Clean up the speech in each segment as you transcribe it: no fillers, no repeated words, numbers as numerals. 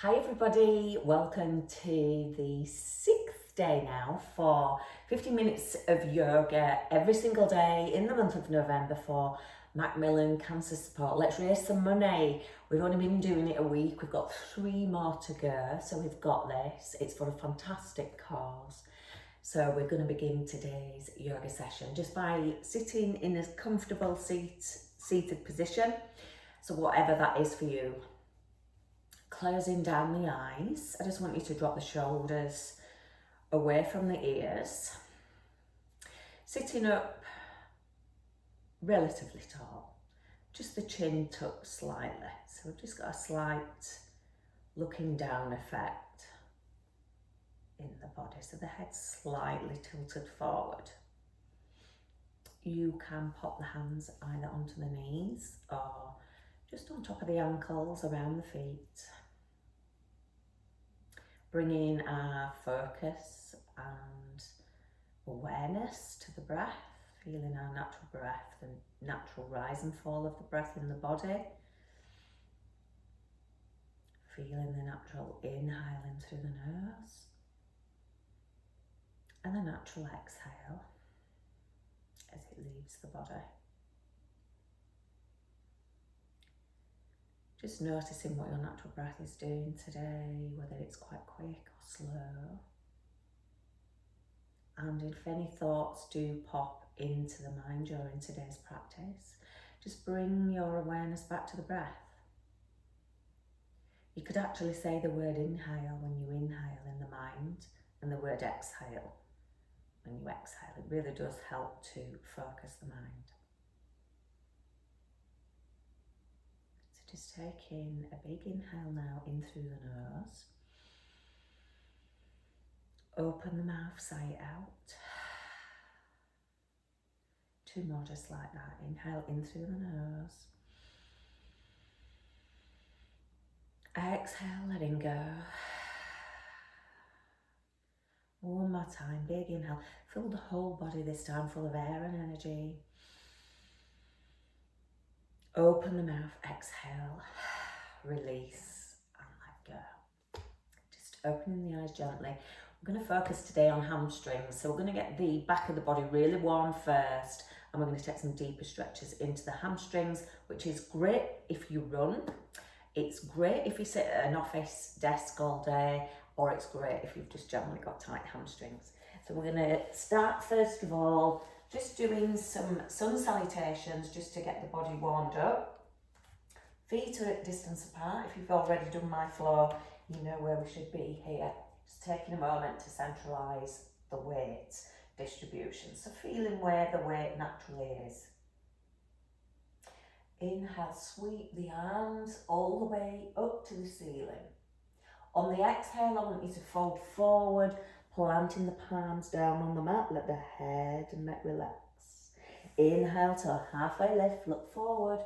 Hi everybody, welcome to the 6th day now for 50 minutes of yoga every single day in the month of November for Macmillan Cancer Support. Let's raise some money. We've only been doing it a week, we've got 3 more to go, so we've got this. It's for a fantastic cause. So we're going to begin today's yoga session just by sitting in a comfortable seated position. So whatever that is for you. Closing down the eyes. I just want you to drop the shoulders away from the ears. Sitting up relatively tall, just the chin tucked slightly. So we've just got a slight looking down effect in the body. So the head's slightly tilted forward. You can pop the hands either onto the knees or just on top of the ankles, around the feet. Bringing our focus and awareness to the breath, feeling our natural breath, the natural rise and fall of the breath in the body. Feeling the natural inhale in through the nose and the natural exhale as it leaves the body. Just noticing what your natural breath is doing today, whether it's quite quick or slow. And if any thoughts do pop into the mind during today's practice, just bring your awareness back to the breath. You could actually say the word inhale when you inhale in the mind and the word exhale when you exhale. It really does help to focus the mind. Just taking a big inhale now in through the nose. Open the mouth, sigh it out. 2 more just like that. Inhale in through the nose. Exhale, letting go. One more time, big inhale. Fill the whole body this time full of air and energy. Open the mouth, exhale, release and let go. Just opening the eyes gently. We're going to focus today on hamstrings. So we're going to get the back of the body really warm first, and we're going to take some deeper stretches into the hamstrings, which is great if you run. It's great if you sit at an office desk all day, or it's great if you've just generally got tight hamstrings. So we're going to start first of all just doing some sun salutations just to get the body warmed up. Feet are at distance apart. If you've already done my floor, you know where we should be here. Just taking a moment to centralise the weight distribution. So feeling where the weight naturally is. Inhale, sweep the arms all the way up to the ceiling. On the exhale, I want you to fold forward, planting the palms down on the mat, let the head and neck relax. Inhale to a halfway lift, look forward.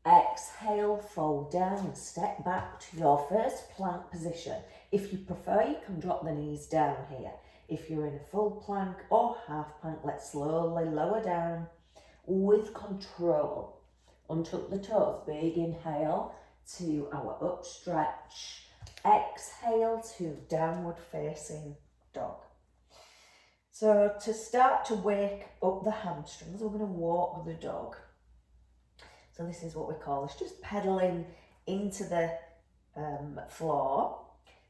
Exhale, fold down and step back to your first plank position. If you prefer, you can drop the knees down here. If you're in a full plank or half plank, let's slowly lower down with control. Untuck the toes, big inhale to our up stretch. Exhale to downward facing dog. So to start to wake up the hamstrings, we're going to walk the dog. So this is what we call this, just pedaling into the floor.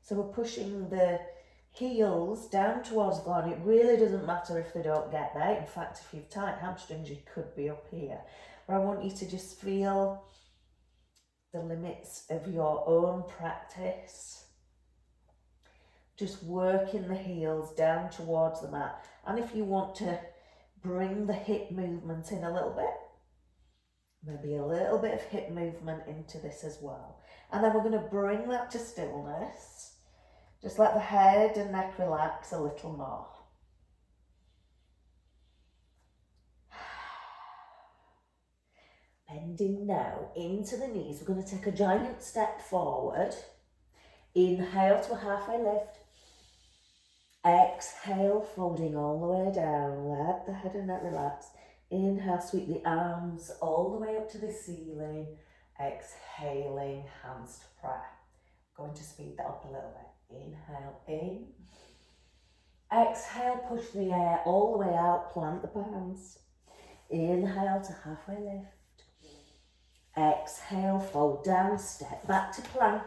So we're pushing the heels down towards the floor, and it really doesn't matter if they don't get there. In fact, if you've tight hamstrings, you could be up here. But I want you to just feel the limits of your own practice. Just working the heels down towards the mat. And if you want to bring the hip movement in a little bit, maybe a little bit of hip movement into this as well. And then we're going to bring that to stillness. Just let the head and neck relax a little more. Bending now into the knees. We're going to take a giant step forward. Inhale to a halfway lift. Exhale, folding all the way down. Let the head and neck relax. Inhale, sweep the arms all the way up to the ceiling. Exhaling, hands to prayer. Going to speed that up a little bit. Inhale in. Exhale, push the air all the way out, plant the palms. Inhale to halfway lift. Exhale, fold down, step back to plank.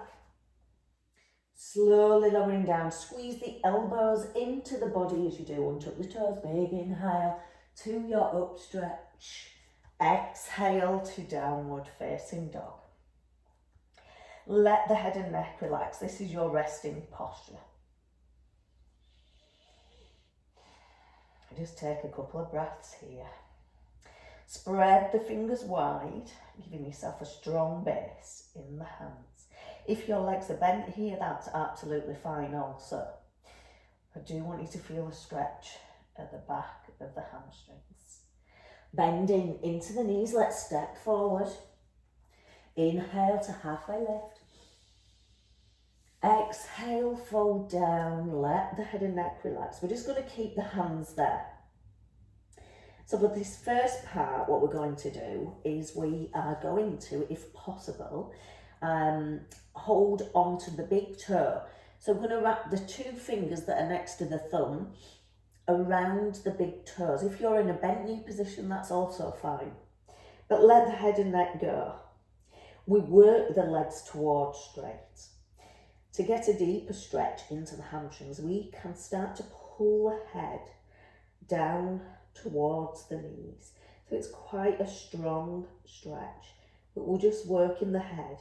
Slowly lowering down, squeeze the elbows into the body as you do, untuck the toes, big inhale to your up stretch. Exhale to downward facing dog. Let the head and neck relax. This is your resting posture. Just take a couple of breaths here. Spread the fingers wide, giving yourself a strong base in the hands. If your legs are bent here, that's absolutely fine also. I do want you to feel a stretch at the back of the hamstrings. Bending into the knees, let's step forward. Inhale to halfway lift. Exhale, fold down, let the head and neck relax. We're just going to keep the hands there. So for this first part, what we're going to do is we are going to, if possible, hold onto the big toe. So we're going to wrap the two fingers that are next to the thumb around the big toes. If you're in a bent knee position, that's also fine. But let the head and neck go. We work the legs towards straight. To get a deeper stretch into the hamstrings, we can start to pull the head down towards the knees. So it's quite a strong stretch, but we're just working the head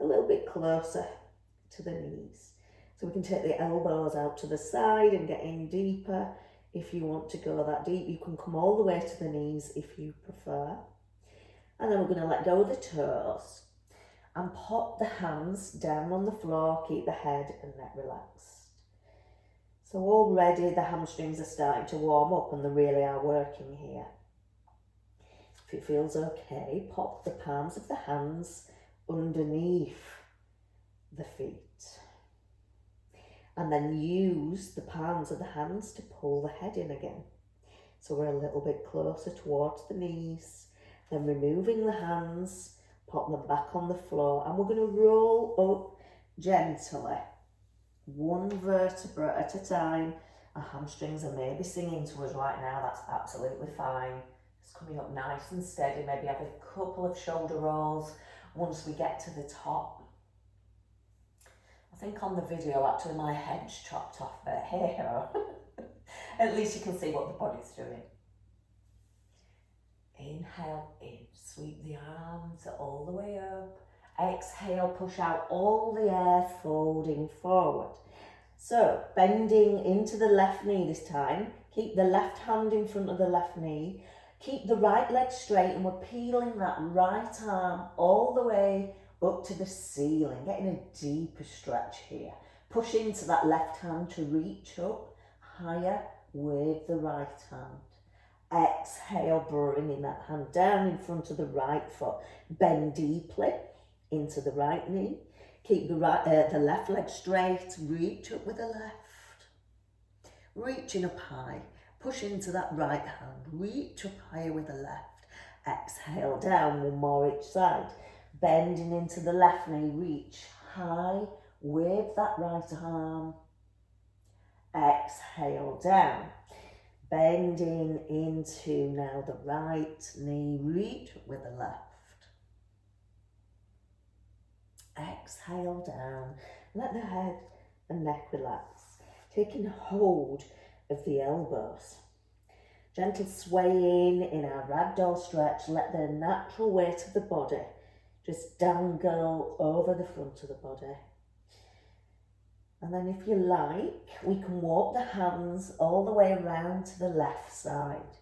a little bit closer to the knees. So we can take the elbows out to the side and get in deeper. If you want to go that deep, you can come all the way to the knees if you prefer. And then we're going to let go of the toes and pop the hands down on the floor, keep the head and neck relaxed. So already the hamstrings are starting to warm up and they really are working here. If it feels okay, pop the palms of the hands underneath the feet. And then use the palms of the hands to pull the head in again. So we're a little bit closer towards the knees. Then removing the hands, pop them back on the floor, and we're going to roll up gently, one vertebra at a time. Our hamstrings are maybe singing to us right now, that's absolutely fine. It's coming up nice and steady, maybe have a couple of shoulder rolls once we get to the top. I think on the video actually my head's chopped off, but hey ho. At least you can see what the body's doing. Inhale in, sweep the arms all the way up. Exhale, push out all the air, folding forward. So, bending into the left knee this time. Keep the left hand in front of the left knee. Keep the right leg straight, and we're peeling that right arm all the way up to the ceiling, getting a deeper stretch here. Push into that left hand to reach up higher with the right hand. Exhale, bringing that hand down in front of the right foot. Bend deeply into the right knee. Keep the left leg straight. Reach up with the left. Reaching up high. Push into that right hand. Reach up higher with the left. Exhale down, one more each side. Bending into the left knee. Reach high with that right arm. Exhale down. Bending into now the right knee, reach with the left. Exhale down, let the head and neck relax. Taking hold of the elbows. Gentle swaying in our ragdoll stretch, let the natural weight of the body just dangle over the front of the body. And then if you like, we can walk the hands all the way around to the left side,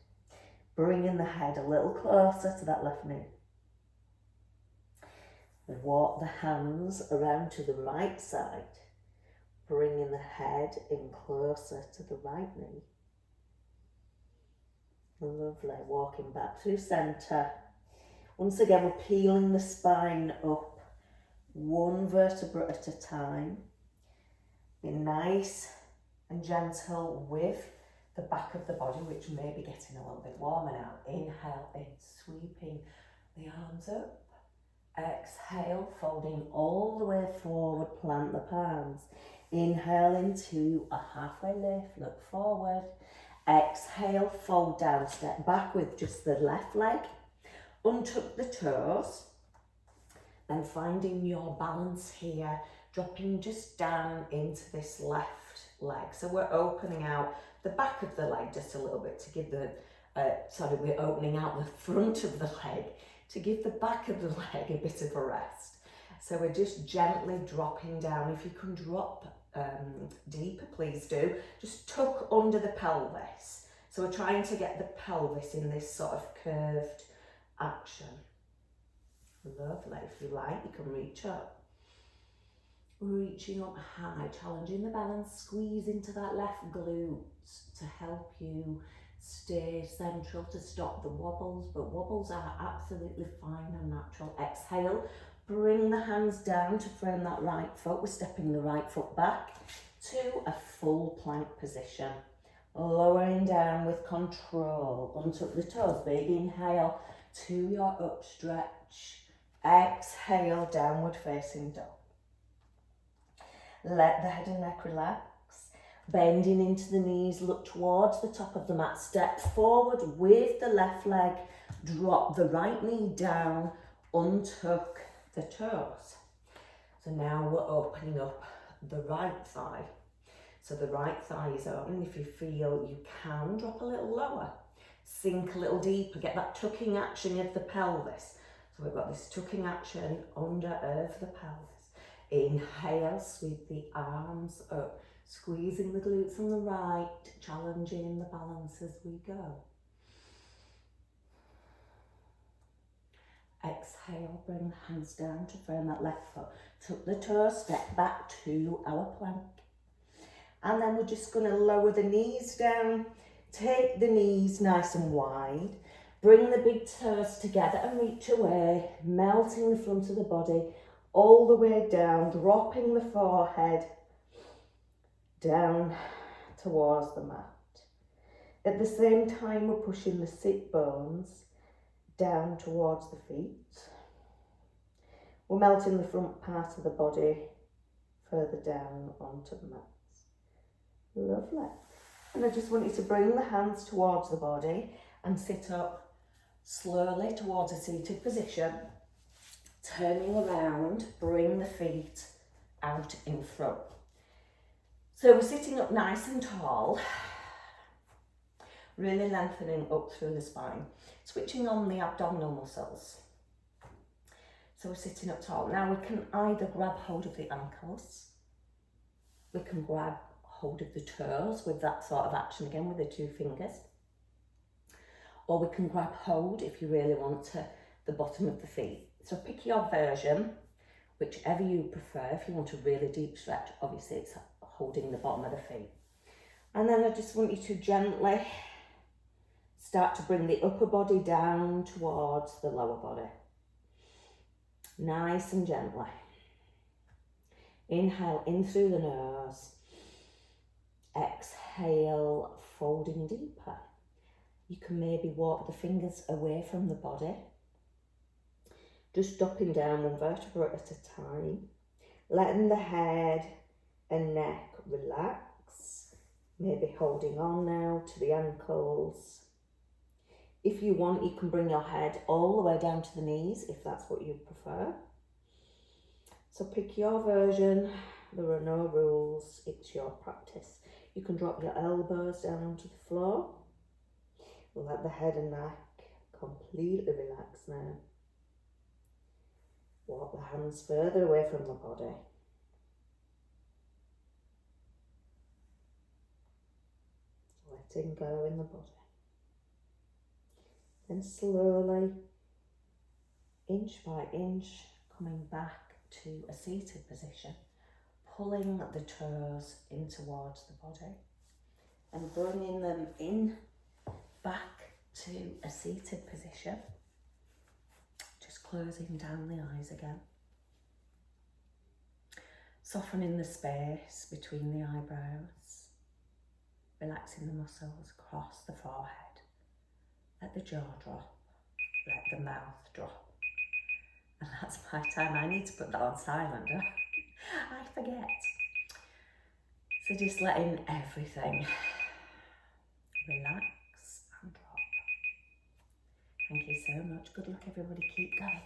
bringing the head a little closer to that left knee. Walk the hands around to the right side, bringing the head in closer to the right knee. Lovely, walking back through centre. Once again, we're peeling the spine up, one vertebra at a time. Be nice and gentle with the back of the body, which may be getting a little bit warmer now. Inhale in, sweeping the arms up. Exhale, folding all the way forward, plant the palms. Inhale into a halfway lift, look forward. Exhale, fold down, step back with just the left leg. Untuck the toes. And finding your balance here, dropping just down into this left leg. So we're opening out the back of the leg just a little bit to give the, we're opening out the front of the leg to give the back of the leg a bit of a rest. So we're just gently dropping down. If you can drop deeper, please do. Just tuck under the pelvis. So we're trying to get the pelvis in this sort of curved action. Lovely. If you like, you can reach up. Reaching up high, challenging the balance, squeeze into that left glute to help you stay central, to stop the wobbles, but wobbles are absolutely fine and natural. Exhale, bring the hands down to frame that right foot. We're stepping the right foot back to a full plank position. Lowering down with control, untuck the toes, big inhale to your up stretch. Exhale, downward facing dog. Let the head and neck relax. Bending into the knees, look towards the top of the mat. Step forward with the left leg. Drop the right knee down. Untuck the toes. So now we're opening up the right thigh. So the right thigh is open. If you feel you can, drop a little lower. Sink a little deeper. Get that tucking action of the pelvis. So we've got this tucking action under of the pelvis. Inhale, sweep the arms up, squeezing the glutes on the right, challenging the balance as we go. Exhale, bring the hands down to frame that left foot. Tuck the toes, step back to our plank. And then we're just going to lower the knees down. Take the knees nice and wide. Bring the big toes together and reach away, melting the front of the body all the way down, dropping the forehead down towards the mat. At the same time, we're pushing the sit bones down towards the feet. We're melting the front part of the body further down onto the mats. Lovely. And I just want you to bring the hands towards the body and sit up slowly towards a seated position. Turning around, bring the feet out in front. So we're sitting up nice and tall, really lengthening up through the spine, switching on the abdominal muscles. So we're sitting up tall. Now we can either grab hold of the ankles, we can grab hold of the toes with that sort of action again with the 2 fingers, or we can grab hold, if you really want, to the bottom of the feet. So pick your version, whichever you prefer. If you want a really deep stretch, obviously it's holding the bottom of the feet. And then I just want you to gently start to bring the upper body down towards the lower body. Nice and gently. Inhale in through the nose. Exhale, folding deeper. You can maybe walk the fingers away from the body. Just dropping down 1 vertebra at a time. Letting the head and neck relax. Maybe holding on now to the ankles. If you want, you can bring your head all the way down to the knees, if that's what you prefer. So pick your version. There are no rules, it's your practice. You can drop your elbows down onto the floor. Let the head and neck completely relax now. Walk the hands further away from the body. Letting go in the body. Then slowly, inch by inch, coming back to a seated position, pulling the toes in towards the body and bringing them in back to a seated position. Just closing down the eyes again. Softening the space between the eyebrows. Relaxing the muscles across the forehead. Let the jaw drop. Let the mouth drop. And that's my time. I need to put that on silent. I forget. So just letting everything relax and drop. Thank you so much. Good luck, everybody. Keep going.